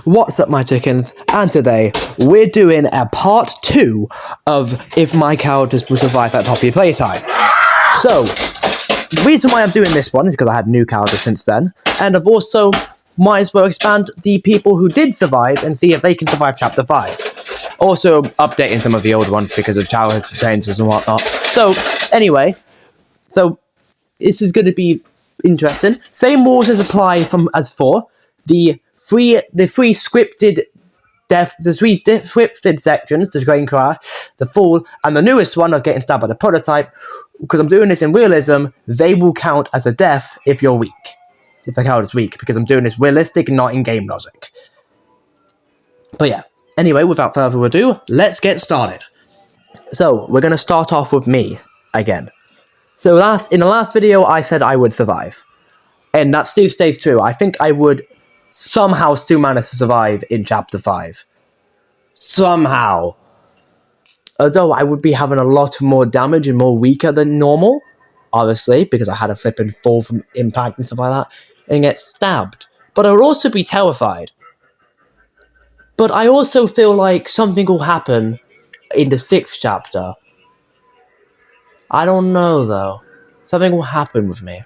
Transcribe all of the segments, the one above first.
What's up, my chickens? And today we're doing a part 2 of if my characters will survive at Poppy Playtime. So, the reason why I'm doing this one is because I had new characters since then, and I've also might as well expand the people who did survive and see if they can survive Chapter 5. Also, updating some of the old ones because of challenge changes and whatnot. So, anyway, this is going to be interesting. Same rules as apply as for the three scripted scripted sections: the train crash, the fall, and the newest one of getting stabbed by the prototype. Because I'm doing this in realism, they will count as a death if you're weak. If the character is weak, because I'm doing this realistic and not in game logic. But yeah. Anyway, without further ado, let's get started. So we're gonna start off with me again. So in the last video, I said I would survive. And that still stays true. I think I would somehow still manage to survive in Chapter 5. Somehow. Although I would be having a lot more damage and more weaker than normal. Obviously, because I had a flipping fall from impact and stuff like that. And get stabbed. But I would also be terrified. But I also feel like something will happen in the 6th chapter. I don't know, though. Something will happen with me.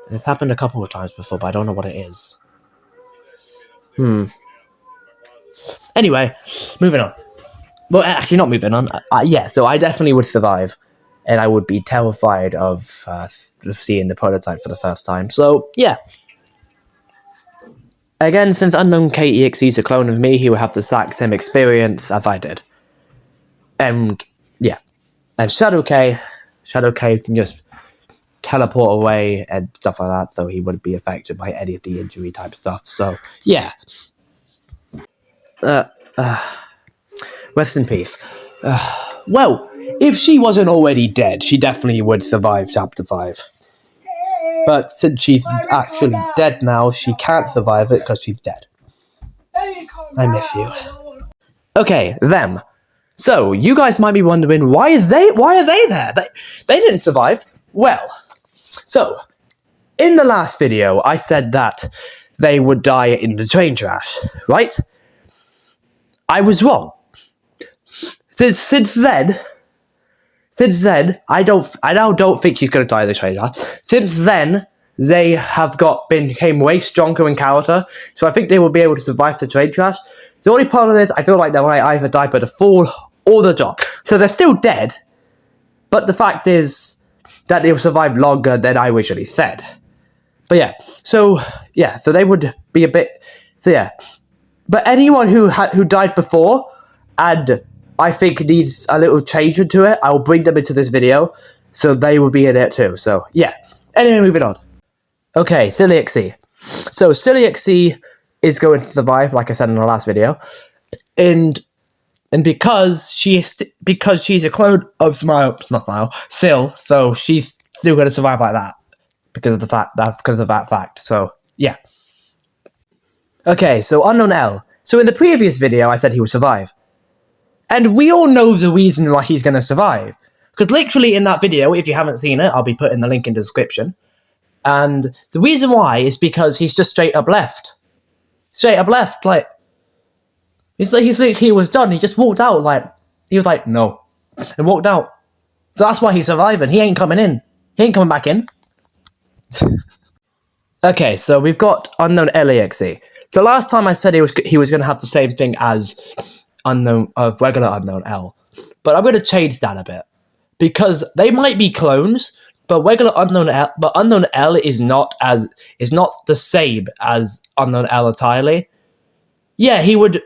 It's happened a couple of times before, but I don't know what it is. Anyway, moving on. Well, actually, not moving on. Yeah, so I definitely would survive. And I would be terrified of seeing the prototype for the first time. So, yeah. Again, since Unknown KEXE is a clone of me, he will have the exact same experience as I did. And, yeah. And Shadow K can just teleport away and stuff like that, so he wouldn't be affected by any of the injury type stuff. So, yeah. Rest in peace. Well, if she wasn't already dead, she definitely would survive Chapter 5. But since she's actually dead now, she can't survive it because she's dead. I miss you. Okay, them. So, you guys might be wondering, why are they there? They didn't survive. Well, so, in the last video, I said that they would die in the train crash, right? I was wrong. Since then, I now don't think she's gonna die in the train crash. Since then, they have became way stronger in character, so I think they will be able to survive the train crash. The only problem is, I feel like they might either die by the fall or the drop. So they're still dead, but the fact is that they will survive longer than I originally said. But yeah, so they would be a bit. So yeah, but anyone who died before and I think needs a little change into it, I will bring them into this video, so they will be in it too. So yeah. Anyway, moving on. Okay, Celiaxy. So Celiaxy is going to survive, like I said in the last video, and because she's a clone of Sil, so she's still going to survive like that because of that fact. So yeah. Okay, so Unknown L. So in the previous video, I said he would survive. And we all know the reason why he's going to survive. Because literally in that video, if you haven't seen it, I'll be putting the link in the description. And the reason why is because he's just straight up left. Straight up left, like... He was done, he just walked out, like... He was like, no. And walked out. So that's why he's surviving. He ain't coming in. He ain't coming back in. Okay, so we've got Unknown LAXE. So last time I said he was going to have the same thing as regular Unknown L. But I'm going to change that a bit. Because they might be clones, but Unknown L is not the same as Unknown L entirely. Yeah, he would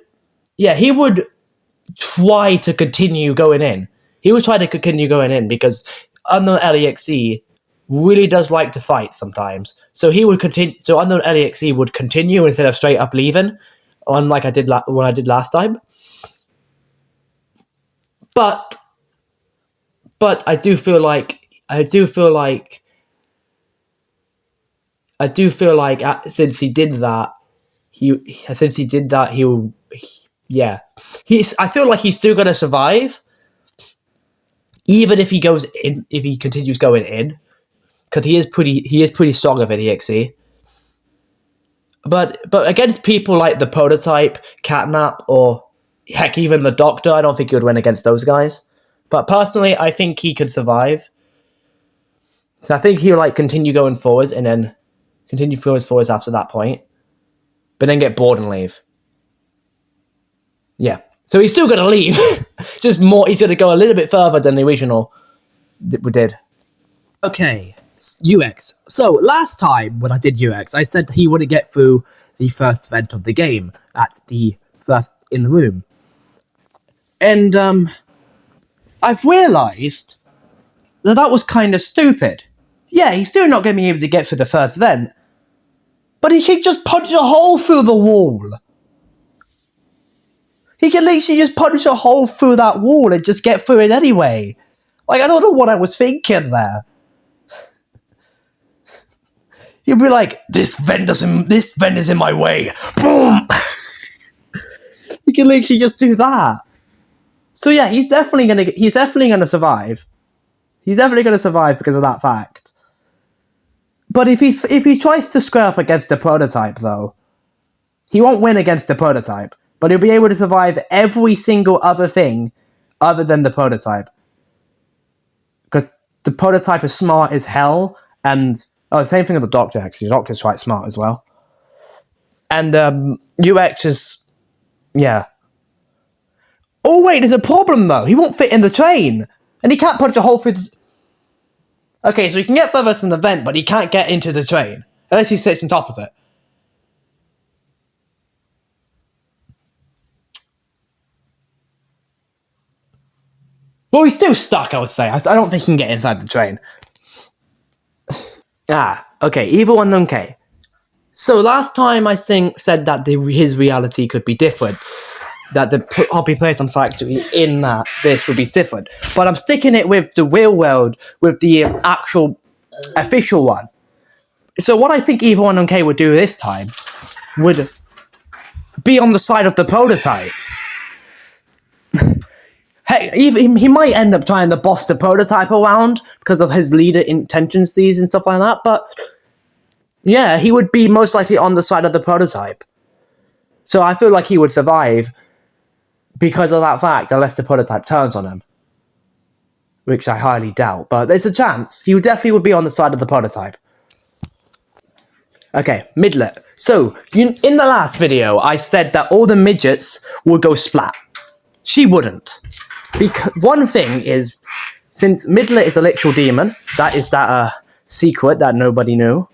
try to continue going in. He would try to continue going in because Unknown LAXE really does like to fight sometimes. So he would continue. So Unknown LAXE would continue instead of straight up leaving, unlike I did when I did last time. But I do feel like since he did that, I feel like he's still gonna survive, even if he continues going in, because he is pretty strong of an EXE. But against people like the Prototype, Catnap, or heck, even the Doctor, I don't think he would win against those guys. But personally, I think he could survive. So I think he'll like continue going forwards and then continue forwards after that point, but then get bored and leave. Yeah. So he's still gonna leave. Just more, he's gonna go a little bit further than the original we did. Okay, UX. So last time when I did UX, I said he wouldn't get through the first event of the game at the first in the room. And I've realised that was kind of stupid. Yeah, he's still not going to be able to get through the first event, but he can just punch a hole through the wall. He can literally just punch a hole through that wall and just get through it anyway. Like, I don't know what I was thinking there. He'd be like, this vent is in my way. Boom! He can literally just do that. So yeah, he's definitely gonna survive. He's definitely gonna survive because of that fact. But if he tries to square up against the Prototype, though, he won't win against the Prototype. But he'll be able to survive every single other thing other than the Prototype. Because the Prototype is smart as hell, and same thing with the Doctor, actually. The Doctor's quite smart as well. And UX is, yeah. Oh wait, there's a problem though. He won't fit in the train, and he can't punch a hole through the... Okay, so he can get further from the vent, but he can't get into the train unless he sits on top of it. Well, he's still stuck, I would say. I don't think he can get inside the train. Okay, Evil Unknown K. So last time I said that his reality could be different. That the Hobby Playtime Factory in this would be different. But I'm sticking it with the real world, with the actual official one. So what I think Evil Unknown K would do this time would be on the side of the Prototype. Hey, he might end up trying to boss the Prototype around because of his leader intentions and stuff like that, but yeah, he would be most likely on the side of the Prototype. So I feel like he would survive because of that fact, unless the Prototype turns on him. Which I highly doubt, but there's a chance. He definitely would be on the side of the Prototype. Okay, Midlet. So, in the last video, I said that all the midgets would go splat. She wouldn't. Because one thing is, since Midlet is a literal demon, that is that secret that nobody knew.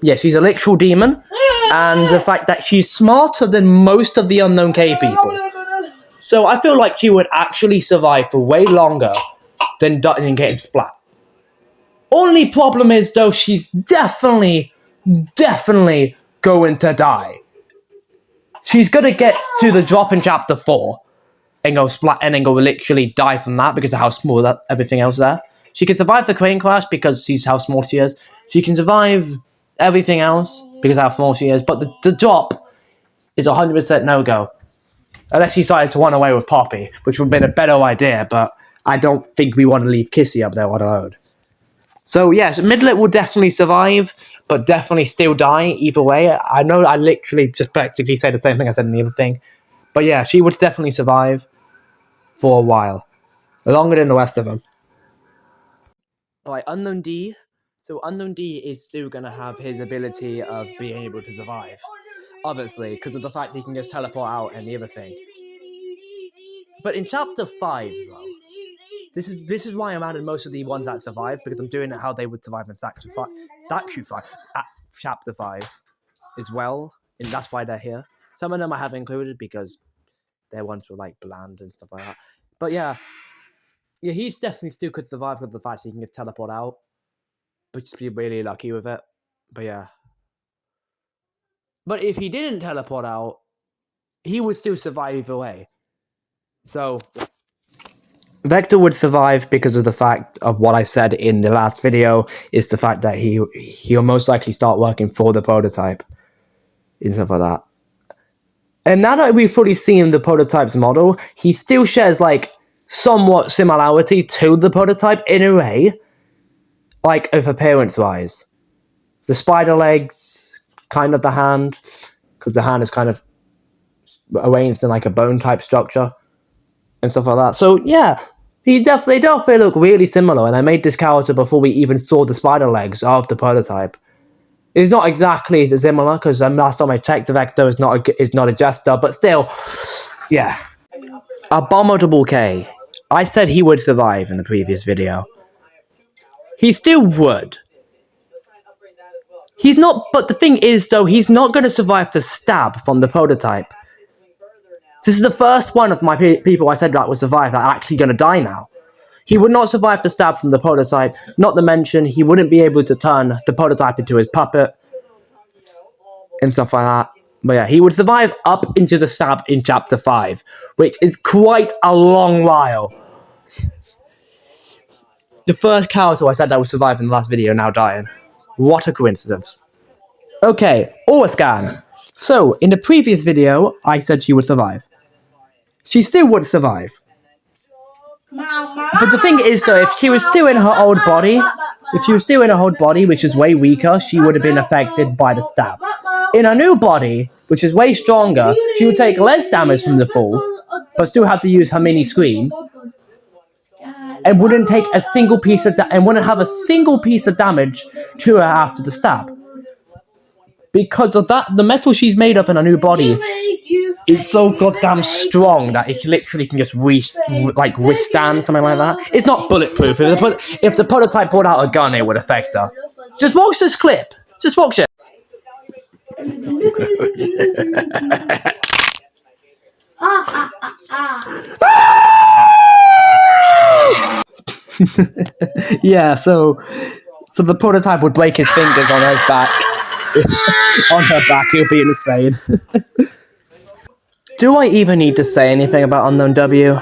Yeah, she's a literal demon, and the fact that she's smarter than most of the Unknown K people. So I feel like she would actually survive for way longer than getting splat. Only problem is, though, she's definitely going to die. She's gonna get to the drop in chapter 4 and go splat and then go literally die from that because of how small that everything else there. She can survive the crane crash because she's how small she is. She can survive everything else because of how small she is, but the drop is 100% no-go. Unless she decided to run away with Poppy, which would have been a better idea, but I don't think we want to leave Kissy up there on her own. So yes, Midlet will definitely survive, but definitely still die either way. I know I literally just practically say the same thing I said in the other thing. But yeah, she would definitely survive for a while. Longer than the rest of them. Alright, Unknown D. So Unknown D is still going to have his ability of being able to survive. Obviously, because of the fact that he can just teleport out and the other thing. But in Chapter 5, though, this is why I'm adding most of the ones that survive, because I'm doing it how they would survive in Chapter 5 as well, and that's why they're here. Some of them I have included because their ones were like bland and stuff like that. But yeah, he definitely still could survive because of the fact he can just teleport out, but just be really lucky with it. But yeah. But if he didn't teleport out, he would still survive either way. So Vector would survive because of the fact of what I said in the last video, is the fact that he'll most likely start working for the Prototype and stuff like that. And now that we've fully seen the Prototype's model, he still shares like somewhat similarity to the Prototype in a way, like of appearance-wise. The spider legs, kind of the hand, because the hand is kind of arranged in like a bone type structure and stuff like that. So yeah, they definitely look really similar. And I made this character before we even saw the spider legs of the prototype. It's not exactly similar because last time I checked, the Vector is not a Jester, but still, yeah. Abominable K. I said he would survive in the previous video. He still would. He's not, but the thing is though, he's not going to survive the stab from the prototype. This is the first one of my people I said that would survive that are actually going to die now. He would not survive the stab from the prototype, not to mention he wouldn't be able to turn the prototype into his puppet and stuff like that. But yeah, he would survive up into the stab in Chapter 5, which is quite a long while. The first character I said that would survive in the last video now dying. What a coincidence. Okay, Aura Scan. So, in the previous video, I said she would survive. She still would survive. But the thing is though, if she was still in her old body, which is way weaker, she would have been affected by the stab. In her new body, which is way stronger, she would take less damage from the fall, but still have to use her mini scream, and wouldn't take a single piece of wouldn't have a single piece of damage to her after the stab. Because of that, the metal she's made of in her new body is so goddamn strong that it literally can just withstand something like that. It's not bulletproof. If the prototype pulled out a gun, it would affect her. Just watch this clip. Just watch it. Yeah, so the prototype would break his fingers on his back. On her back, he'll be insane. Do I even need to say anything about Unknown W?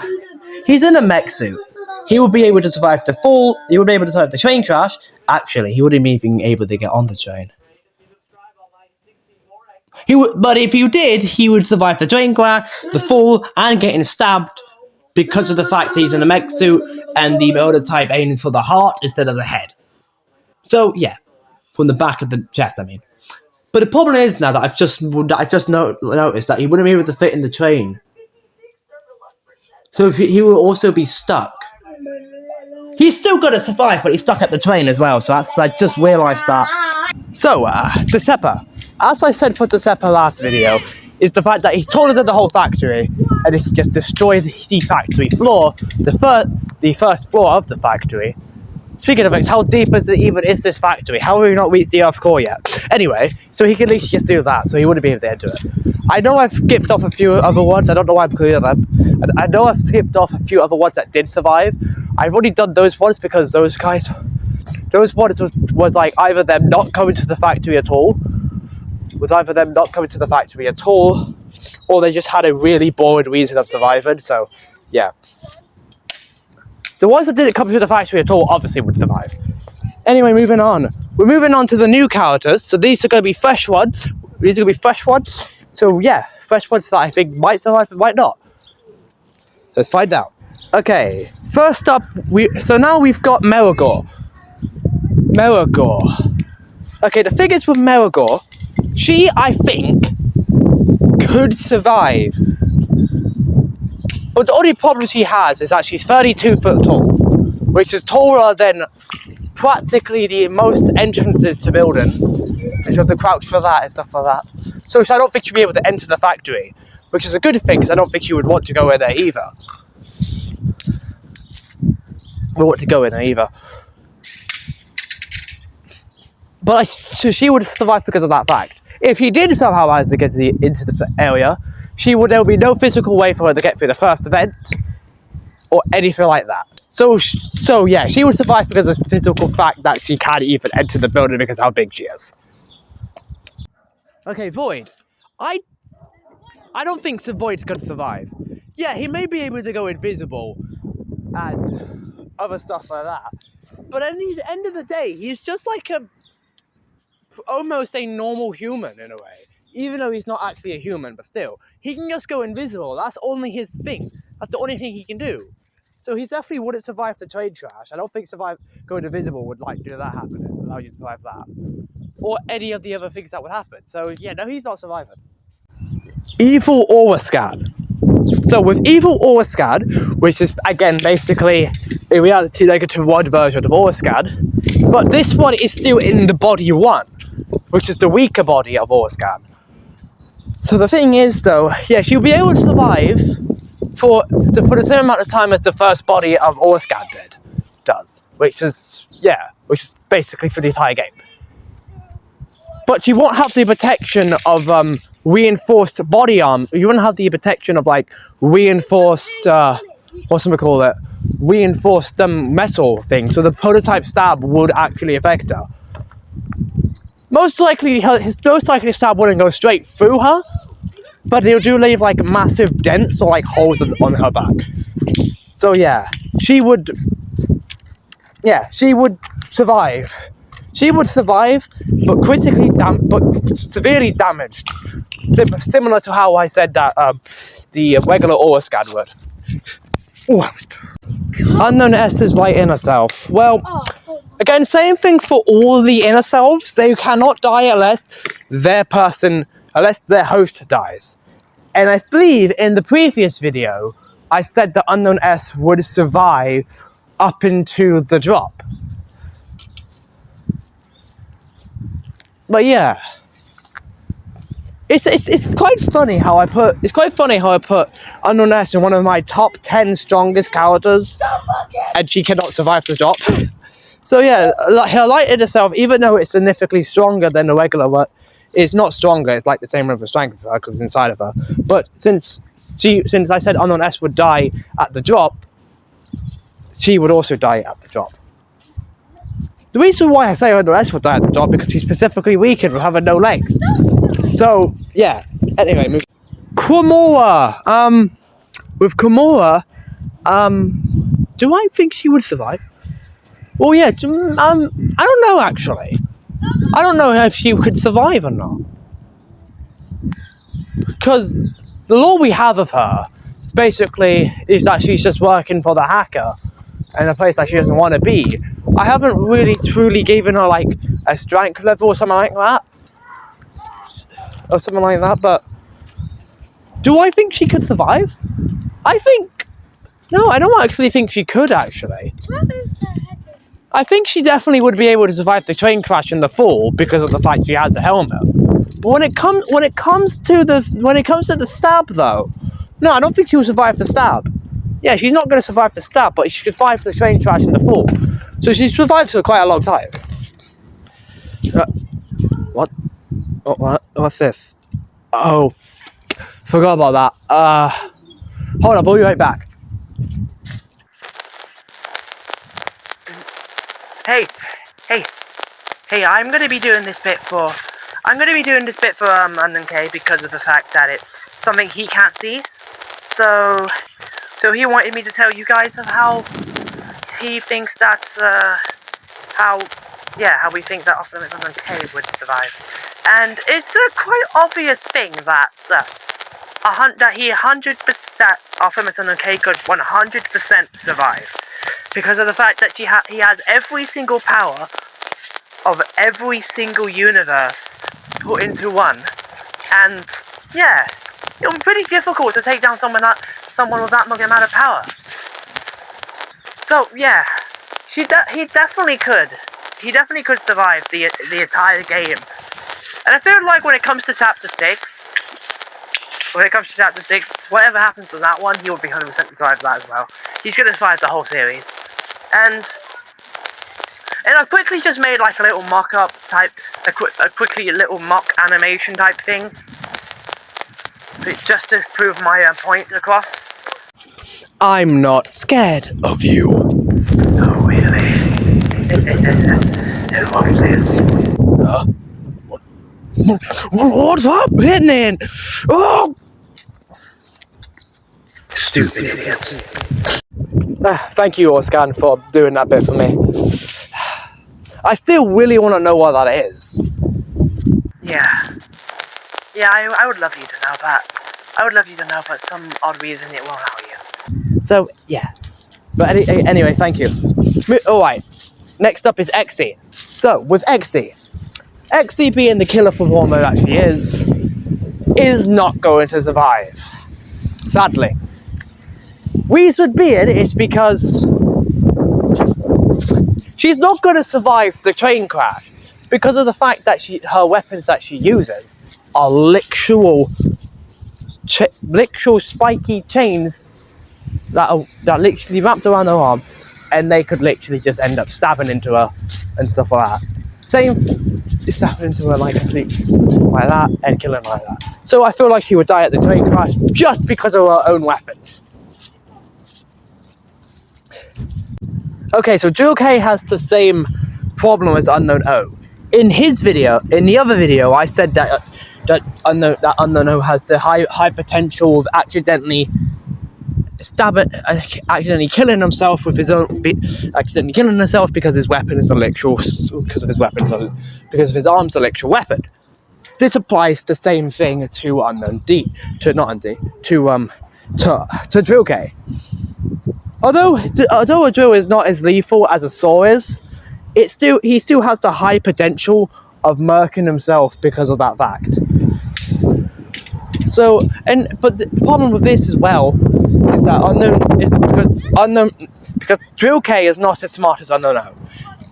He's in a mech suit. He will be able to survive the fall. He will be able to survive the train crash. Actually, he wouldn't even be able to get on the train. But if you did, he would survive the train crash, the fall, and getting stabbed because of the fact he's in a mech suit and the prototype aiming for the heart instead of the head. So yeah, from the back of the chest, I mean. But the problem is now that I've just noticed that he wouldn't be able to fit in the train. So he will also be stuck. He's still going to survive, but he's stuck at the train as well. So I just realised that. So, Decepper. As I said for Decepper last video, is the fact that he's taller than the whole factory, and if he just destroys the factory floor, the first floor of the factory. Speaking of which, how deep is this factory? How have we not reached the Earth core yet? Anyway, so he can at least just do that, so he wouldn't be able to enter it. I know I've skipped off a few other ones, I don't know why I'm clear them. I know I've skipped off a few other ones that did survive. I've already done those ones because those ones was like either them not coming to the factory at all, or they just had a really boring reason of surviving, so yeah. The ones that didn't come to the factory at all obviously would survive. Anyway, moving on. We're moving on to the new characters. So these are going to be fresh ones. So yeah, fresh ones that I think might survive and might not. Let's find out. Okay, first up, now we've got Merigor. Okay, the thing is with Merigor, she, I think, could survive. But the only problem she has is that she's 32 foot tall, which is taller than practically the most entrances to buildings. And she'll have to crouch for that and stuff like that. So I don't think she'll be able to enter the factory, which is a good thing because I don't think she would want to go in there either. So she would survive because of that fact. If she did somehow manage to get into the area, there would be no physical way for her to get through the first event or anything like that. So yeah, she would survive because of the physical fact that she can't even enter the building because of how big she is. Okay, Void. I don't think Void's going to survive. Yeah, he may be able to go invisible and other stuff like that. But at the end of the day, he's just like almost a normal human in a way. Even though he's not actually a human, but still. He can just go invisible. That's only his thing. That's the only thing he can do. So he definitely wouldn't survive the train crash. I don't think going invisible would do that happen. Allow you to survive that. or any of the other things that would happen. So yeah, no, he's not surviving. Evil Orascan. So with Evil Orascan, which is again basically a reality -1 version of Orascan, but this one is still in the body 1, which is the weaker body of Orascan. So the thing is though, yeah, she'll be able to survive for the same amount of time as the first body of Orascan does, which is basically for the entire game. But you won't have the protection of reinforced body armor. You won't have the protection of like reinforced reinforced metal thing. So the prototype stab would actually affect her. Most likely the stab wouldn't go straight through her, but it'll do leave like massive dents or like holes on her back. So yeah, she would survive. She would survive, but severely damaged. Similar to how I said that the regular Orascan would. Unknown S's light inner self. Well, again, same thing for all the inner selves. They cannot die unless their host dies. And I believe in the previous video, I said that Unknown S would survive up into the drop. But yeah, it's quite funny how I put Unknown S in one of my top 10 strongest characters, and she cannot survive the drop. So yeah, her light inner self, even though it's significantly stronger than the regular one, it's not stronger. It's like the same level of strength circles inside of her. But since I said Unknown S would die at the drop, she would also die at the drop. The reason why I say Unknown S would die at the drop because she's specifically weakened with having no legs. So yeah. Anyway, Komura. With Komura, do I think she would survive? Well, yeah. I don't know actually. I don't know if she could survive or not. Because the lore we have of her is that she's just working for the hacker in a place that she doesn't want to be. I haven't really truly given her like a strength level or something like that. But do I think she could survive? No, I don't actually think she could actually. I think she definitely would be able to survive the train crash and the fall because of the fact she has a helmet. But when it comes to the stab though, no, I don't think she will survive the stab. Yeah, she's not going to survive the stab, but she could survive the train crash and the fall. So she survived for quite a long time. What? What's this? Oh, forgot about that. Hold on, I'll be right back. Hey, I'm gonna be doing this bit for Unknown K because of the fact that it's something he can't see. So he wanted me to tell you guys of how he thinks that how we think that Unknown K would survive. And it's a quite obvious thing that Unknown K could 100% survive. Because of the fact that he has every single power of every single universe put into one. And yeah, it would be pretty difficult to take down someone with that much amount of power. So yeah, he definitely could. He definitely could survive the entire game. And I feel like when it comes to chapter 6, whatever happens to that one, he would be 100% survive that as well. He's going to survive the whole series. And I quickly just made like a little mock-up type, a little mock animation type thing, just to prove my point across. I'm not scared of you. Oh really? What's this? What's happening? Oh! Stupid idiots. Thank you, Orascan, for doing that bit for me. I still really want to know what that is. Yeah, I would love you to know, but some odd reason it won't allow you. So, yeah. But anyway, thank you. Alright, next up is Exy. So, with Exy, XC being the killer performer that she is not going to survive. Sadly. Reason being is because she's not going to survive the train crash because of the fact that her weapons that she uses are literal spiky chains that literally wrapped around her arm, and they could literally just end up stabbing into her and stuff like that. Stabbing into her like that and killing her like that. So I feel like she would die at the train crash just because of her own weapons. Okay, so Drill K has the same problem as Unknown O. In the other video, I said that Unknown O has the high potential of accidentally killing himself with his own, accidentally killing himself because his weapon is because of his arm's electrical weapon. This applies the same thing to Drill K. Although a drill is not as lethal as a saw is, he still has the high potential of murking himself because of that fact. So, but the problem with this as well is that because Drill K is not as smart as Unknown O.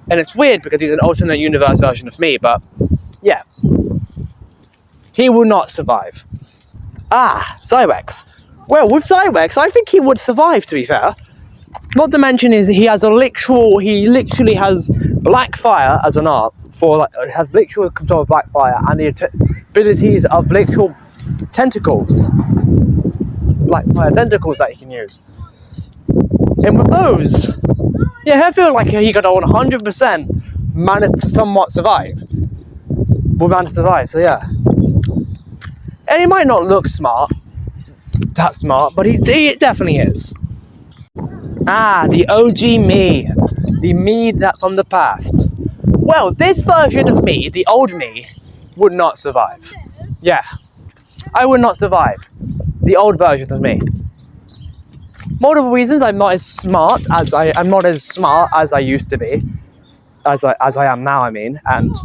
And it's weird because he's an alternate universe version of me, but yeah. He will not survive. Zyrex. Well, with Zyrex, I think he would survive, to be fair. Not to mention is he literally has black fire as an art has literal control of black fire and the abilities of literal tentacles. Black fire tentacles that he can use. And with those, yeah, I feel like he could 100% manage to somewhat survive. Will manage to survive, so yeah. And he might not look that smart, but he definitely is. The OG me. The me that from the past. Well, this version of me, the old me, would not survive. Yeah. I would not survive. The old version of me. Multiple reasons. I'm not as smart as I used to be. As I am now, I mean. And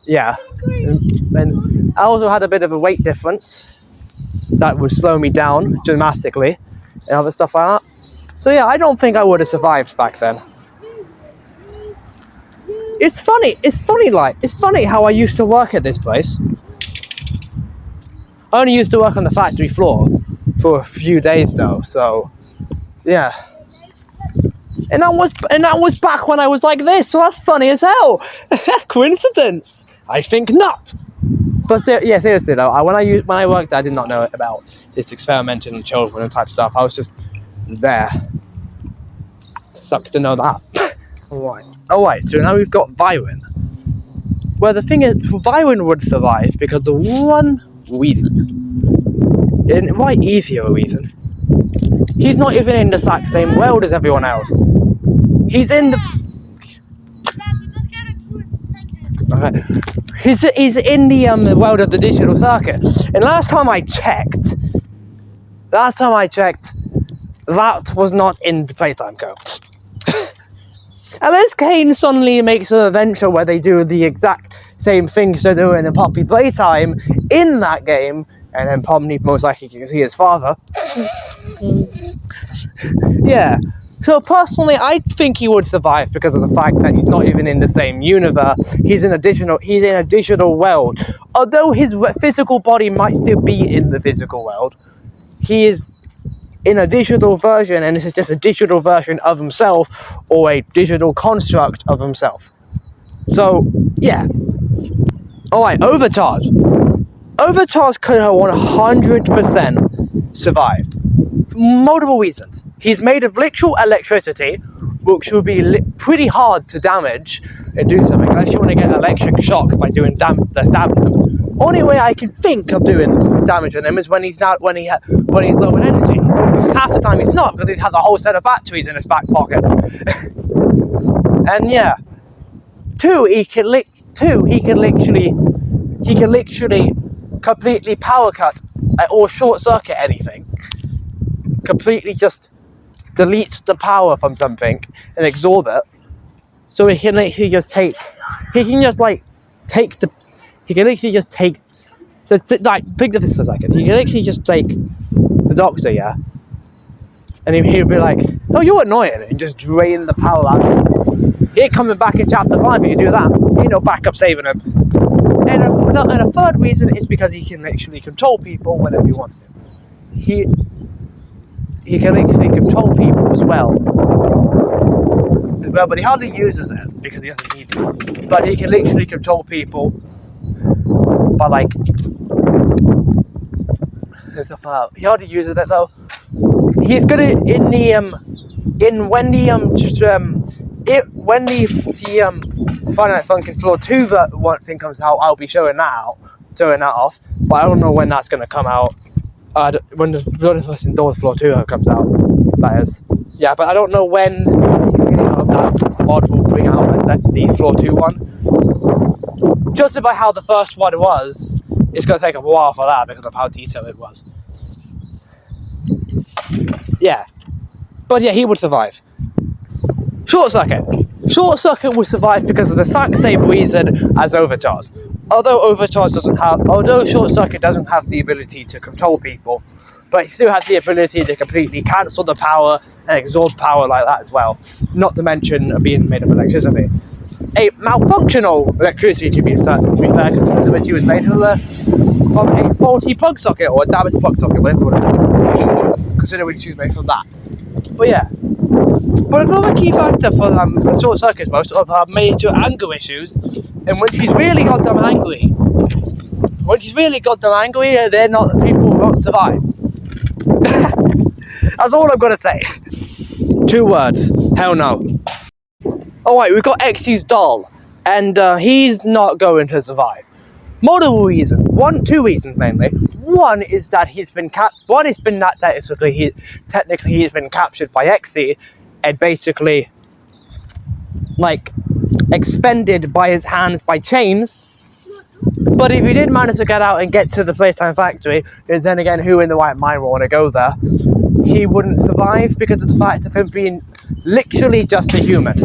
yeah. And I also had a bit of a weight difference that would slow me down dramatically and other stuff like that. So yeah, I don't think I would have survived back then. It's funny how I used to work at this place. I only used to work on the factory floor for a few days though, so yeah. And that was back when I was like this, so that's funny as hell. Coincidence? I think not. But still, yeah, seriously though, when I worked there, I did not know about this experimenting on children and type of stuff. I was just there. Sucks to know that. Alright, so now we've got Viren. Well, the thing is, Viren would survive because of one reason. And quite easier reason. He's not even in the exact same world as everyone else. He's in the... Okay. He's in the world of the digital circuit. And last time I checked, that was not in the playtime code. Unless Kane suddenly makes an adventure where they do the exact same things they're doing in Poppy Playtime in that game, and then Poppy most likely can see his father. Yeah. So personally, I think he would survive because of the fact that he's not even in the same universe. He's in a digital world. Although his physical body might still be in the physical world, he is in a digital version, and this is just a digital version of himself or a digital construct of himself. So, yeah. Alright, Overcharge. Overcharge could have 100% survived. For multiple reasons. He's made of literal electricity, which will be pretty hard to damage and do something, unless you want to get electric shock by doing stabbing him. Only way I can think of doing damage on him is when he's low in energy. Because half the time he's not, because he'd have a whole set of batteries in his back pocket. And yeah. Two, he can literally completely power cut or short circuit anything. Completely just delete the power from something and absorb it. So he can just take the he can literally just take. So, like, think of this for a second. He can literally just take the Doctor, yeah, and he'll be like, "Oh, you're annoying," and just drain the power out of him. He ain't coming back in chapter 5 if you do that. Ain't no backup saving him. And a third reason is because he can actually control people whenever he wants to. He can actually control people as well, but he hardly uses it because he doesn't need to. But he can literally control people by like stuff like that. He hardly uses it though. He's good at when the Friday Night Funkin' Floor 2 one thing comes out, I'll be showing that off. But I don't know when that's gonna come out. When the Bloody Person Doors Floor 2 comes out, that is. Yeah, but I don't know when that mod will bring out the Floor 2 one. Judging by how the first one was, it's going to take a while for that because of how detailed it was. Yeah. But yeah, he would survive. Short Circuit will survive because of the exact same reason as Overcharge. Although Short Circuit doesn't have the ability to control people, but he still has the ability to completely cancel the power and absorb power like that as well. Not to mention being made of electricity. A malfunctional electricity, to be fair, considering that she was made from a faulty plug socket or a damaged plug socket, whatever you want to considering she was made from that. But yeah. But another key factor for Short Circuit is most of her major anger issues, and when she's really goddamn angry, they're not the people who won't survive. That's all I'm gonna say. 2 words. Hell no. Alright, we've got Xy's doll, and he's not going to survive. Multiple reasons. 2 reasons mainly. One is that he's been he's been captured by Xy, and basically, like, expended by his hands by chains. But if he did manage to get out and get to the Playtime Factory, then again, who in the right mind will want to go there? He wouldn't survive because of the fact of him being literally just a human.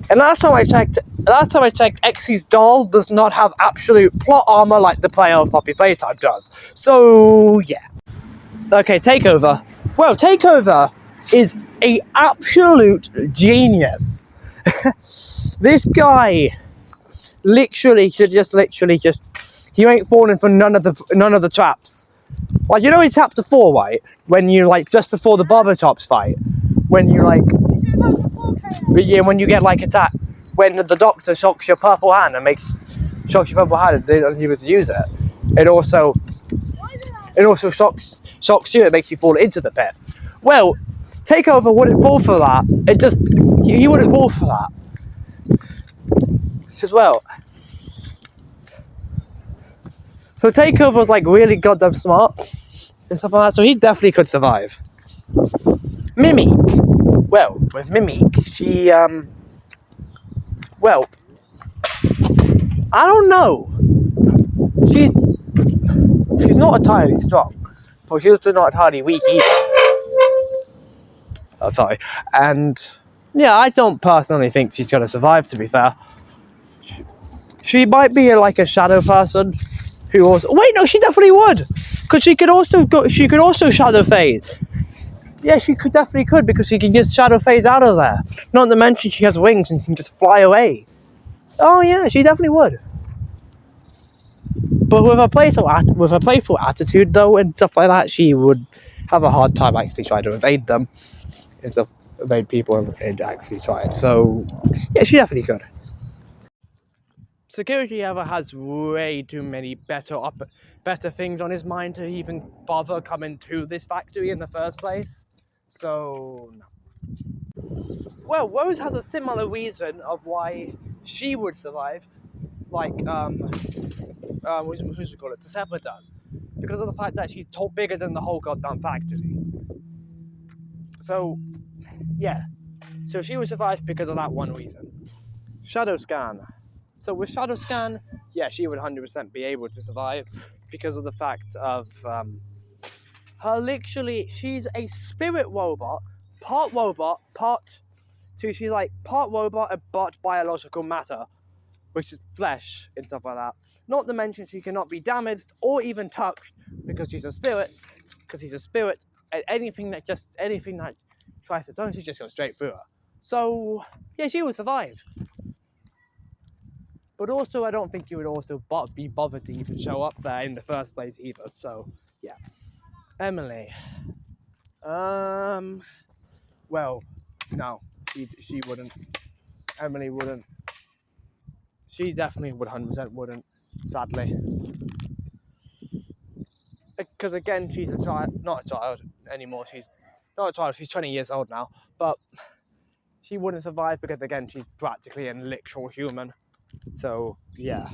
And last time I checked, Xy's doll does not have absolute plot armor like the player of Poppy Playtime does. So yeah. Okay, Takeover. Well, Takeover is a absolute genius. This guy literally should just he ain't falling for none of the traps. Like, you know in chapter 4, right, when you like just before the Barber Tops fight, when you like when you get like attacked, when the Doctor shocks your purple hand and shocks you to use it. It also shocks you, it makes you fall into the pit. Well, Takeover wouldn't fall for that. He wouldn't fall for that. As well. So Takeover was like really goddamn smart and stuff like that, so he definitely could survive. Mimic. Well, with Mimic, she well, I don't know. She's not entirely strong. Well, she's also not entirely weak either. Oh, sorry. And yeah, I don't personally think she's gonna survive, to be fair. She might be like a shadow person who also... Wait, no, she definitely would! Because she could also shadow phase. Yeah, she definitely could, because she can just shadow phase out of there. Not to mention she has wings and can just fly away. Oh yeah, she definitely would. But with her playful attitude though and stuff like that, she would have a hard time actually trying to evade them. And stuff, evade people and actually try it. So yeah, she definitely could. Security Ever has way too many better things on his mind to even bother coming to this factory in the first place. So no. Well, Rose has a similar reason of why she would survive, like who's call it? December does, because of the fact that she's bigger than the whole goddamn factory. So yeah, so she would survive because of that one reason. Shadow Scan. So with Shadow Scan, yeah, she would 100% be able to survive because of the fact of her literally, she's a spirit robot, so she's like part robot and part biological matter. which is flesh and stuff like that. Not to mention she cannot be damaged or even touched because she's a spirit. Because he's a spirit, and anything that tries to touch, she just goes straight through her. So yeah, she would survive. But also, I don't think you would also be bothered to even show up there in the first place either. So yeah, Emily. Well, no, she wouldn't. Emily wouldn't. She definitely would 100% wouldn't. Sadly. Because again, she's a child, not a child anymore. She's not a child. She's 20 years old now, but she wouldn't survive because again, she's practically a literal human. So yeah.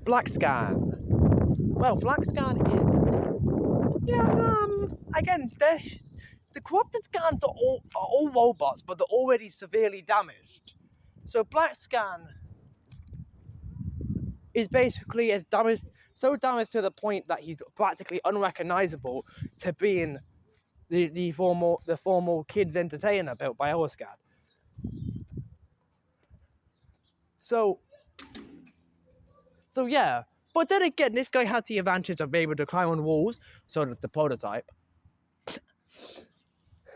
Black Scan. Well, Black Scan is again the corrupted scans are all robots, but they're already severely damaged. So Black Scan is basically so damaged to the point that he's practically unrecognizable to being the formal kids entertainer built by Oscar. So yeah, but then again, this guy has the advantage of being able to climb on walls, so does the prototype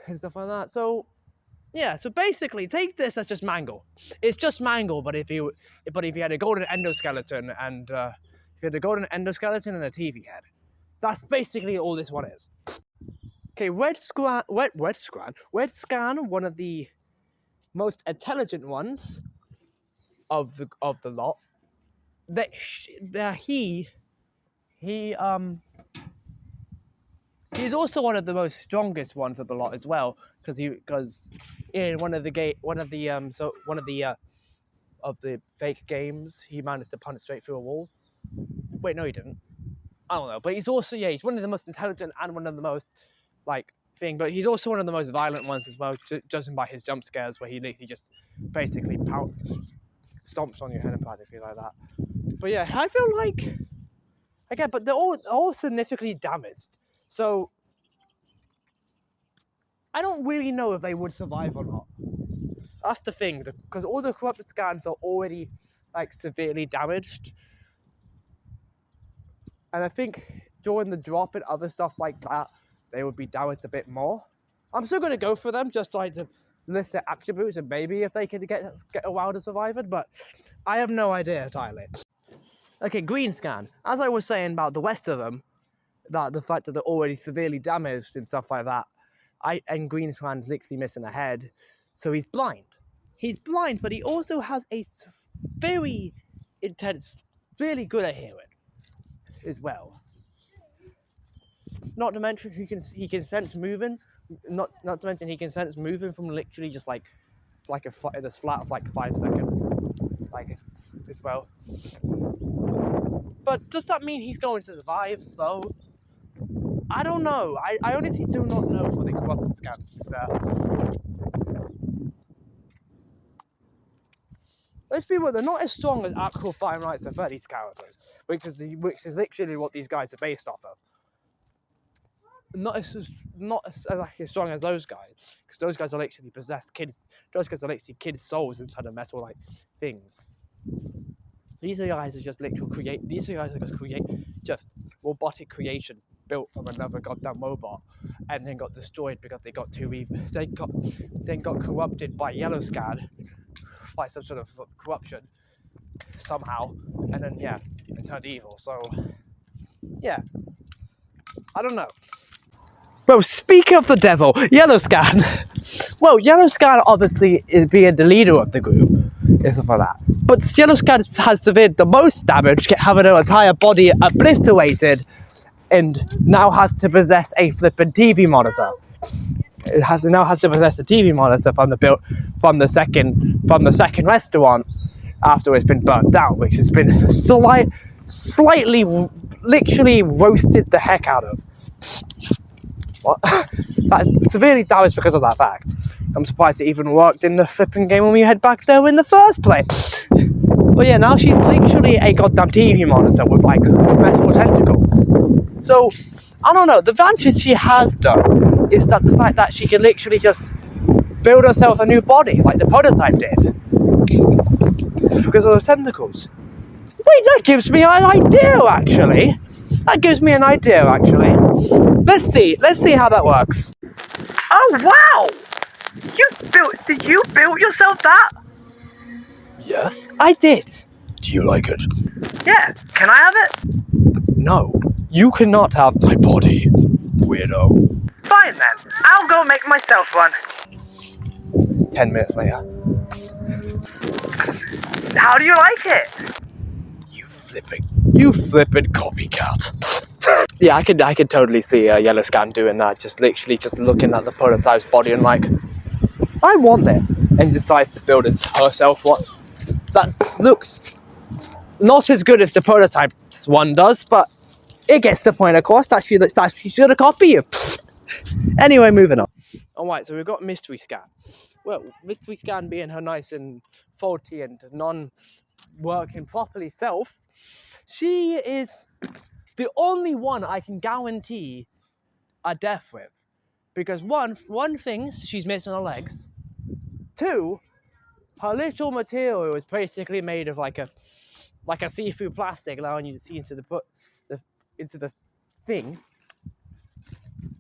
and stuff like that. So yeah, so basically, take this as just Mangle. It's just Mangle, but if you had a golden endoskeleton and and a TV head, that's basically all this one is. Okay, Red Scan, one of the most intelligent ones of the lot. He's also one of the most strongest ones of the lot as well, because in one of the fake games he managed to punch straight through a wall. Wait, no, he didn't. I don't know, but he's also he's one of the most intelligent and one of the most but he's also one of the most violent ones as well, judging by his jump scares where he literally just basically stomps on your head and practically like that. But yeah, I feel like again, but they're all significantly damaged. So I don't really know if they would survive or not. That's the thing, because all the corrupted scans are already severely damaged. And I think during the drop and other stuff like that, they would be damaged a bit more. I'm still going to go for them, just trying to list their attributes and maybe if they can get a while to survive it, but I have no idea entirely. Okay, Green Scan. As I was saying about the rest of them, that the fact that they're already severely damaged and stuff like that, and Green Scan's literally missing a head, so he's blind. He's blind, but he also has a very intense, really good at hearing as well. Not to mention he can sense moving. Not to mention he can sense moving from literally just a flat of 5 seconds, as well. But does that mean he's going to survive though? I don't know. I honestly do not know for the corrupted scans, to be fair. Let's be real, they're not as strong as actual Five Nights at Freddy's characters, which is literally what these guys are based off of. Not as strong as those guys, because those guys are literally possessed kids. Those guys are literally kids' souls inside of metal things. These guys are just just robotic creations built from another goddamn robot, and then got destroyed because they got too evil. They got corrupted by Yellow Scan, by some sort of corruption somehow, and then and turned evil. So yeah, I don't know. Well, speaking of the devil, Yellow Scan. Well, Yellow Scan obviously is being the leader of the group and stuff like that. But Yellow Scan has suffered the most damage, having her entire body obliterated, and now has to possess a flippin' TV monitor. It now has to possess a TV monitor from the second restaurant after it's been burnt down, which has been slightly, literally roasted the heck out of. What? That's severely damaged because of that fact. I'm surprised it even worked in the flipping game when we head back there in the first place. But yeah, now she's literally a goddamn TV monitor with metal tentacles. So, I don't know, the advantage she has though is that the fact that she can literally just build herself a new body like the prototype did. Because of those tentacles. Wait, that gives me an idea, actually. Let's see how that works. Oh, wow! Did you build yourself that? Yes, I did. Do you like it? Yeah, can I have it? No, you cannot have my body, weirdo. Fine then, I'll go make myself one. 10 minutes later. How do you like it? You flipping copycat. Yeah, I could totally see Yellow Scan doing that. Just literally just looking at the prototype's body and like, I want it. And decides to build herself one. That looks not as good as the prototype's one does, but it gets the point across that she should copy you. Anyway, moving on. Alright, so we've got Mystery Scan. Well, Mystery Scan being her nice and faulty and non-working properly self, she is the only one I can guarantee a death with. Because one thing, she's missing her legs. Two, her literal material is basically made of like a see-through plastic, allowing you to see into the thing.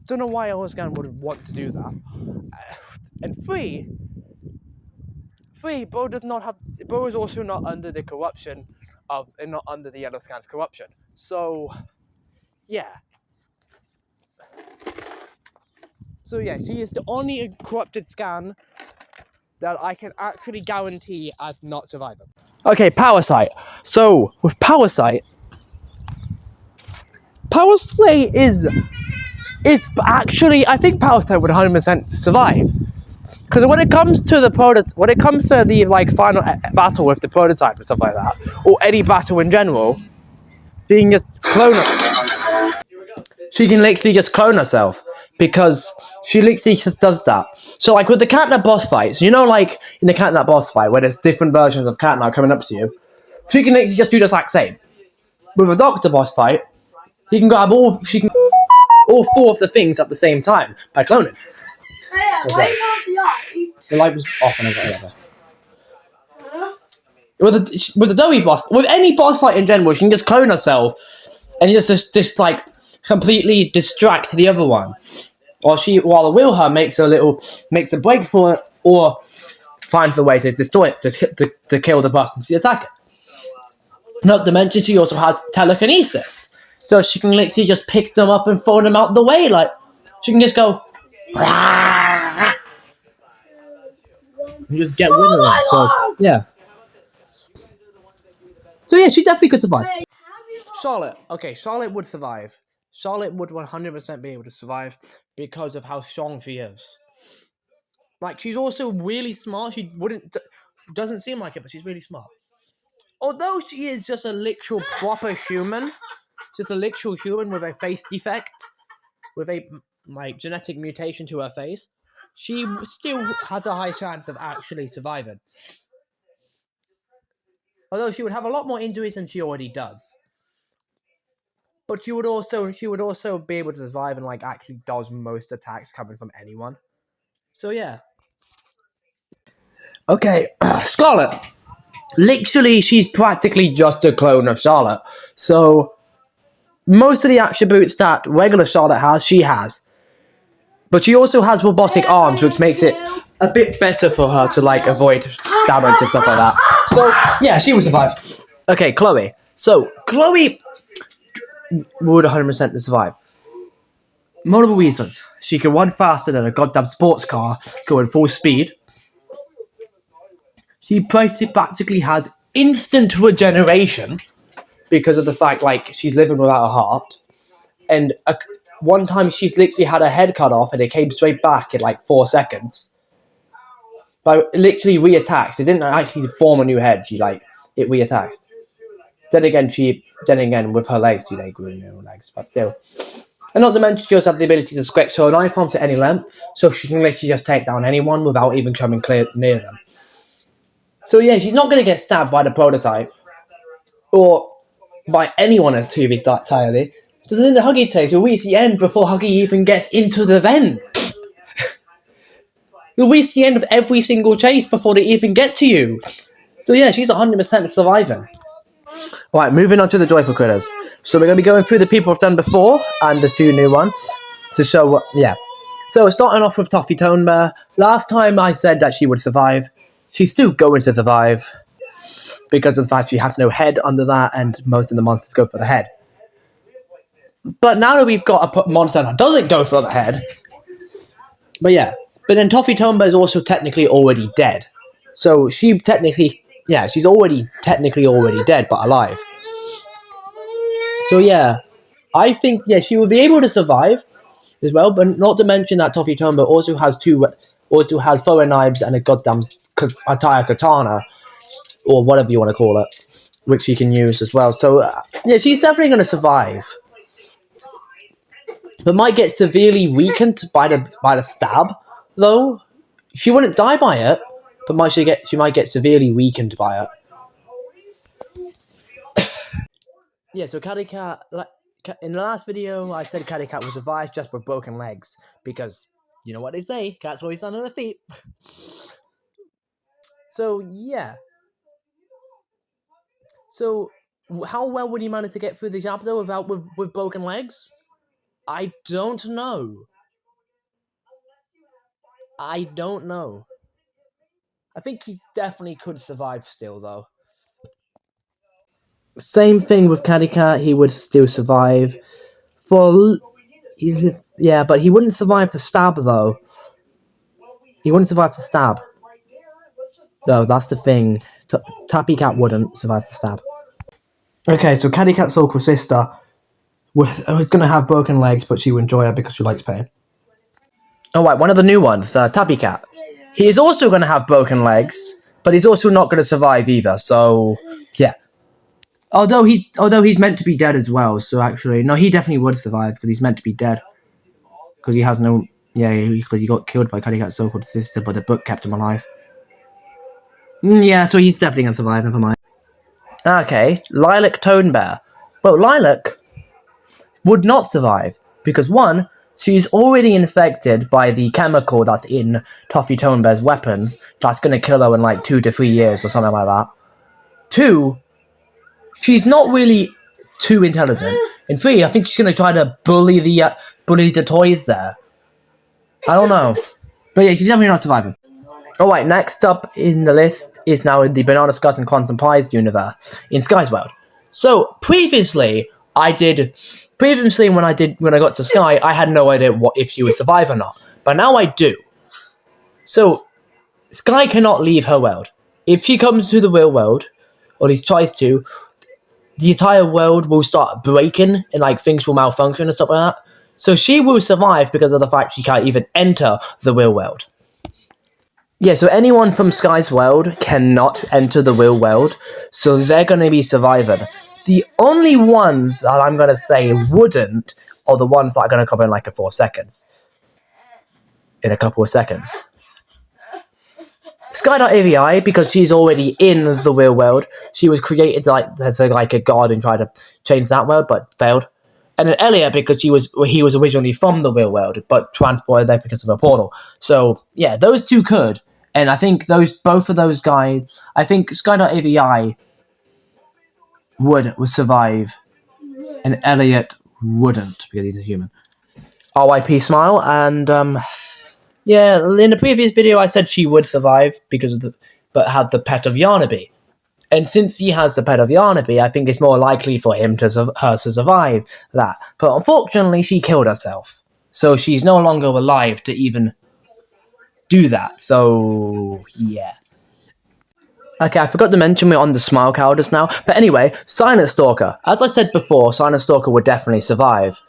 Don't know why Scan would want to do that. And three, Bo is also not under the corruption of, and not under the Yellow Scan's corruption. So, yeah. She is the only corrupted Scan that I can actually guarantee as not surviving. Okay, Parasite. So, with Parasite is actually, I think Parasite would 100% survive. Because when it comes to the like final battle with the prototype and stuff like that, or any battle in general, she can just clone herself, because she literally just does that. So like with the Catnap boss fights, you know, like in the Catnap boss fight where there's different versions of Catnap coming up to you, she can literally just do the exact same. With a Doctor boss fight, he can grab all four of the things at the same time by cloning. Why is off the light? The light was off and whatever. With the Doughy boss, with any boss fight in general, she can just clone herself and just like completely distract the other one, while the Wilher makes a break for it, or finds a way to destroy it to kill the person she's attacking. Not to mention, she also has telekinesis, so she can literally just pick them up and throw them out the way. Like she can just go. You just get rid of them. So yeah. She definitely could survive. Charlotte. Okay, Charlotte would survive. Charlotte would 100% be able to survive because of how strong she is. Like, she's also really smart. Doesn't seem like it, but she's really smart. Although she is just a literal proper human, just a literal human with a face defect, with a genetic mutation to her face, she still has a high chance of actually surviving. Although she would have a lot more injuries than she already does. But she would also be able to survive and actually dodge most attacks coming from anyone. So yeah. Okay, Scarlet. Literally, she's practically just a clone of Charlotte. So most of the attributes that regular Charlotte has, she has. But she also has robotic arms, which makes it a bit better for her to avoid damage and stuff like that. So yeah, she would survive. Okay, Chloe. So Chloe would 100% survive. Multiple reasons. She can run faster than a goddamn sports car going full speed. She practically has instant regeneration because of the fact she's living without a heart. And one time she's literally had her head cut off and it came straight back in 4 seconds. But literally reattacks. It didn't actually form a new head. It reattacks. Then again, with her legs, she grew new legs, but still. And not to mention, she also has the ability to stretch her knife arm to any length, so she can literally just take down anyone without even coming near them. So yeah, she's not going to get stabbed by the prototype, or by anyone entirely. Because in the Huggy chase, you'll reach the end before Huggy even gets into the vent. You'll reach the end of every single chase before they even get to you. So yeah, she's 100% surviving. Alright, moving on to the joyful critters. So we're going to be going through the people we've done before and the 2 new ones. So yeah. So starting off with Toffee Tone Bear. Last time I said that she would survive. She's still going to survive. Because of the fact she has no head under that and most of the monsters go for the head. But now that we've got a monster that doesn't go for the head. But yeah. But then Toffee Tone Bear is also technically already dead. So she technically... Yeah, she's technically already dead, but alive. So yeah, I think she will be able to survive as well. But not to mention that Toffee Tone Bear also has throwing knives and a goddamn entire katana, or whatever you want to call it, which she can use as well. So yeah, she's definitely going to survive, but might get severely weakened by the stab. Though she wouldn't die by it, but she might get severely weakened by it. Yeah, so Catty Cat, in the last video, I said Catty Cat will survive just with broken legs, because you know what they say, cats always stand on their feet. So, yeah. So, how well would he manage to get through the chapter with broken legs? I don't know. I don't know. I think he definitely could survive still, though. Same thing with Catty Cat, he would still survive. Yeah, but he wouldn't survive the stab, though. He wouldn't survive the stab. No, that's the thing. Tappy Cat wouldn't survive the stab. Okay, so Catty Cat's local sister was going to have broken legs, but she would enjoy it because she likes pain. Alright, one of the new ones, Tappy Cat. He is also going to have broken legs, but he's also not going to survive either, so yeah. Although he's meant to be dead as well, so actually, no, he definitely would survive because he's meant to be dead. Because he has no, because he got killed by Catty Cat's so-called sister, but the book kept him alive. Yeah, so he's definitely going to survive, never mind. Okay, Lilac Tone Bear. Well, Lilac would not survive, because one, she's already infected by the chemical that's in Toffee Tone Bear's weapons, that's going to kill her in like 2 to 3 years or something like that. 2, she's not really too intelligent. And 3, I think she's going to try to bully the toys there. I don't know. But yeah, she's definitely not surviving. Alright, next up in the list is now the Banana Scuds and Quantum Pies universe in Sky's World. So, previously when I got to Sky, I had no idea if she would survive or not. But now I do. So, Sky cannot leave her world. If she comes to the real world, or at least tries to, the entire world will start breaking and like things will malfunction and stuff like that. So she will survive because of the fact she can't even enter the real world. Yeah, so anyone from Sky's world cannot enter the real world, so they're going to be surviving. The only ones that I'm going to say wouldn't are the ones that are going to come in like in 4 seconds. In a couple of seconds. Sky.avi, because she's already in the real world, she was created like a god and tried to change that world, but failed. And then Elliot, because he was originally from the real world, but transported there because of a portal. So yeah, those 2 could, and I think both of those guys. I think Sky.avi would survive, and Elliot wouldn't because he's a human. R.I.P. Smile, and yeah, in the previous video I said she would survive but have the pet of Yarnaby. And since he has the pet of Yarnaby, I think it's more likely for her to survive that. But unfortunately, she killed herself. So she's no longer alive to even do that. So, yeah. Okay, I forgot to mention we're on the Smile Cowardice now. But anyway, Silent Stalker. As I said before, Silent Stalker would definitely survive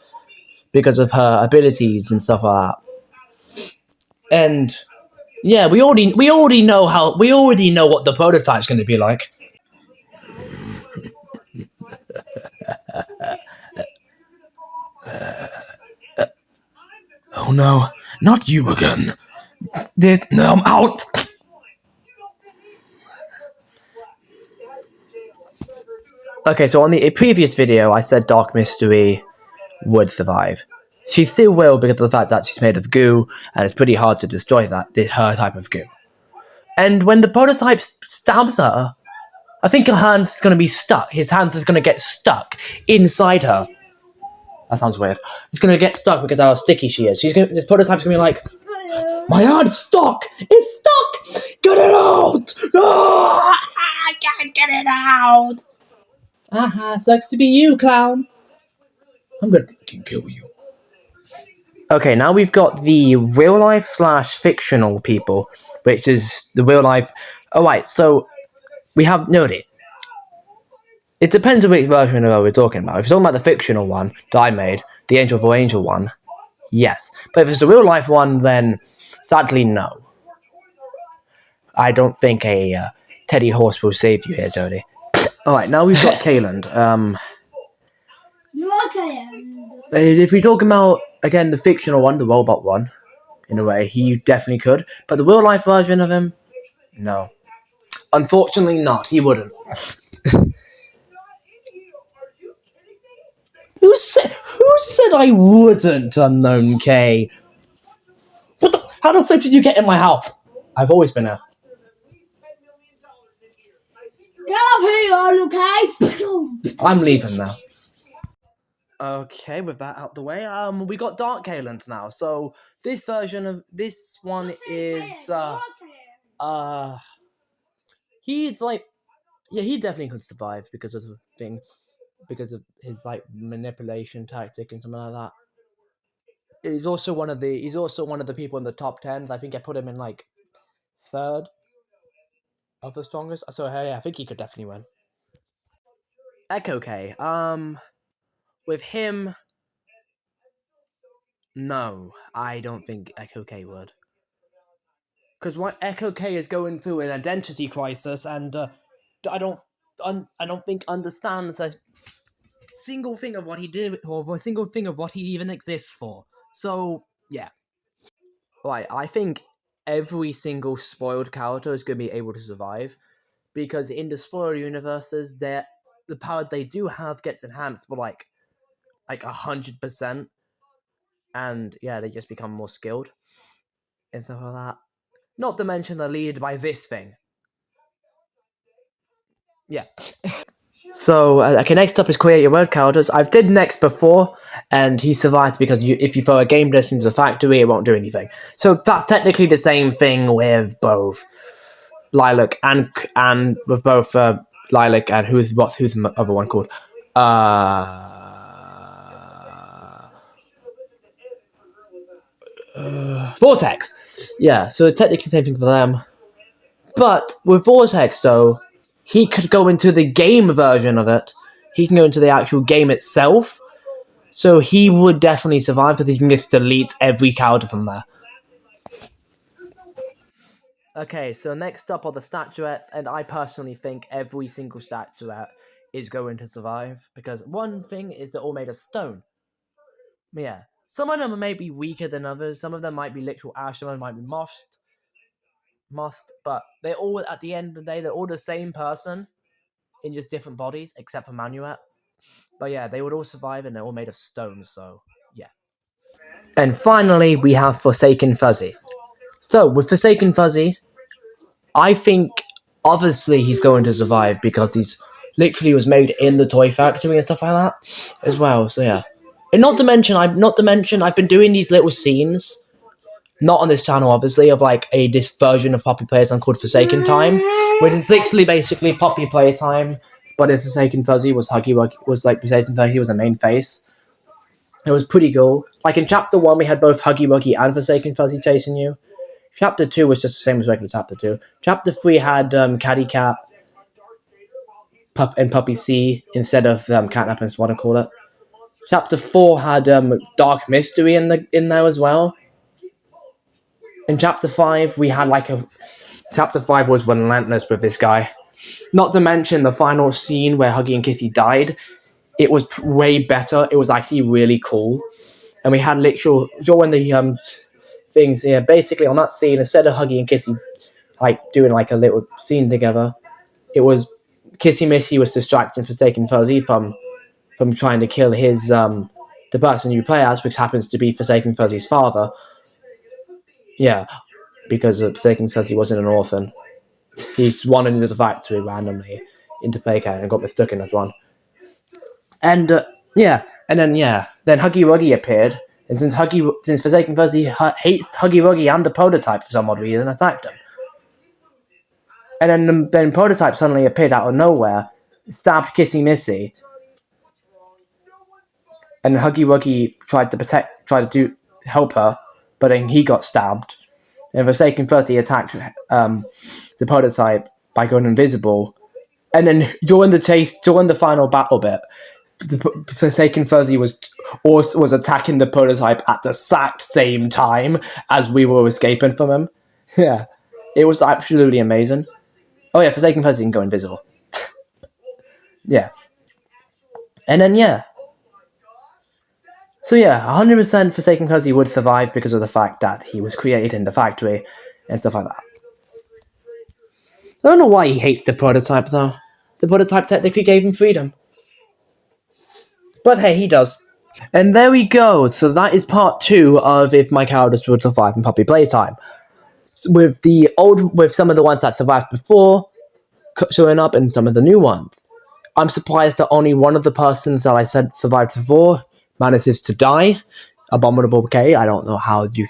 because of her abilities and stuff like that. And yeah, we already know what the prototype's going to be like. Oh no, not you again. No, I'm out. Okay, so on the previous video, I said Dark Mystery would survive. She still will because of the fact that she's made of goo, and it's pretty hard to destroy her type of goo. And when the prototype stabs her, I think her hand's gonna be stuck. His hands is gonna get stuck inside her. That sounds weird. It's gonna get stuck because of how sticky she is. She's gonna. This prototype's gonna be like, my hand's stuck. It's stuck. Get it out. Ah, I can't get it out. Sucks to be you, clown. I'm gonna fucking kill you. Okay, now we've got the real life slash fictional people, which is the real life. Oh, right, so we have noted. It depends on which version of it we're talking about. If you're talking about the fictional one that I made, the Angel for Angel one, yes. But if it's the real life one, then sadly, no. I don't think a Teddy Horse will save you here, Jodie. Alright, now we've got Kayland. You okay? If we're talking about, again, the fictional one, the robot one, in a way, he definitely could. But the real life version of him, no. Unfortunately not, he wouldn't. Who said I wouldn't, Unknown K? What the, how the flip did you get in my house? I've always been here. Get off here, okay? I'm leaving now. Okay, with that out the way, we got Dark Kayland now. So this version of this one is he's like, yeah, he definitely could survive because of the thing, because of his like manipulation tactic and something like that. He's also one of the people in the top 10. I think I put him in like third of the strongest. So hey, I think he could definitely win. Echo K. With him, no, I don't think Echo K would. Because what Echo K is going through an identity crisis, and I don't think understands a single thing of what he did, or a single thing of what he even exists for. So yeah, right. I think every single spoiled character is going to be able to survive, because in the spoiled universes, the power they do have gets enhanced by like 100%, and yeah, they just become more skilled and stuff like that. Not to mention they're led by this thing. Yeah. So, okay, next up is create your word characters. I've did next before, and he survived because if you throw a game disc into the factory, it won't do anything. So that's technically the same thing with both Lilac and with both Lilac and who's the other one called? Vortex. Yeah, so technically the same thing for them. But with Vortex, though, he could go into the game version of it. He can go into the actual game itself. So he would definitely survive because he can just delete every character from there. Okay, so next up are the statuettes, and I personally think every single statuette is going to survive, because one thing is they're all made of stone. Yeah, some of them may be weaker than others, some of them might be literal ash, some of them might be mossed, but they're all, at the end of the day, they're all the same person in just different bodies, except for Manuet. But yeah, they would all survive, and they're all made of stone, so yeah. And finally, we have Forsaken Fuzzy. So, with Forsaken Fuzzy, I think, obviously, he's going to survive because he's literally was made in the toy factory and stuff like that as well. So yeah, and not to mention, I've been doing these little scenes, not on this channel, obviously, of like this version of Poppy Playtime called Forsaken Time, which is literally basically Poppy Playtime, but if Forsaken Fuzzy was Huggy Wuggy, was like Forsaken Fuzzy was the main face. It was pretty cool. Like in Chapter 1, we had both Huggy Wuggy and Forsaken Fuzzy chasing you. Chapter 2 was just the same as regular Chapter 2. Chapter 3 had Caddy Cat and Puppy C instead of Catnap, as what I call it. Chapter 4 had Dark Mystery in there as well. In Chapter 5, we had Chapter 5 was relentless with this guy. Not to mention the final scene where Huggy and Kissy died. It was way better. It was actually really cool. And we had literal during the things here. Basically, on that scene, instead of Huggy and Kissy doing a little scene together, it was Kissy Missy was distracting Forsaken Fuzzy from trying to kill his the person you play as, which happens to be Forsaken Fuzzy's father. Yeah, because Forsaken Fuzzy wasn't an orphan. He wandered into the factory randomly. into playtime and got mistook as one. And then Huggy Wuggy appeared, and since Forsaken Fuzzy hates Huggy Wuggy and the prototype for some odd reason, attacked him. And then prototype suddenly appeared out of nowhere, stabbed Kissy Missy, and Huggy Wuggy tried to help her, but then he got stabbed. And Forsaken Fuzzy attacked the prototype by going invisible. And then during the final battle bit, the Forsaken Fuzzy was attacking the prototype at the exact same time as we were escaping from him. Yeah, it was absolutely amazing. Oh yeah, Forsaken Fuzzy can go invisible. Yeah, and then yeah. So yeah, 100% Forsaken Fuzzy would survive because of the fact that he was created in the factory and stuff like that. I don't know why he hates the prototype though. The prototype technically gave him freedom. But hey, he does. And there we go. So that is part 2 of If My Characters Would Survive in Puppy Playtime. With some of the ones that survived before showing up and some of the new ones. I'm surprised that only one of the persons that I said survived before manages to die. Abominable K. I don't know how you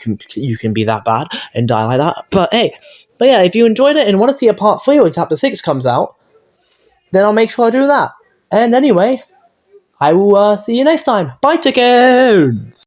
can be that bad and die like that. But hey, yeah, if you enjoyed it and want to see a part 3 when chapter 6 comes out, then I'll make sure I do that. And anyway, I will see you next time. Bye, chickens!